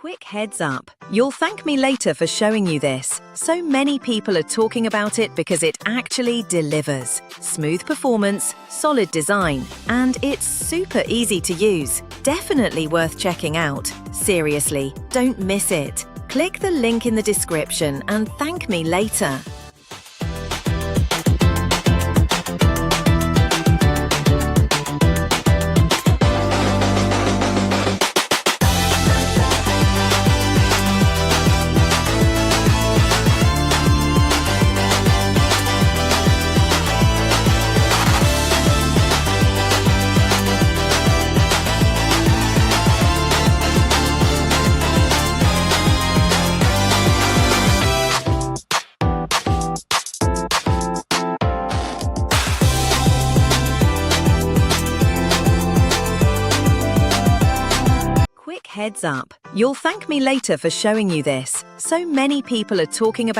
Quick heads up, you'll thank me later for showing you this. So many people are talking about it because it actually delivers. Smooth performance, solid design, and it's super easy to use. Definitely worth checking out. Seriously, don't miss it. Click the link in the description and thank me later. Quick heads up, you'll thank me later for showing you this. So many people are talking about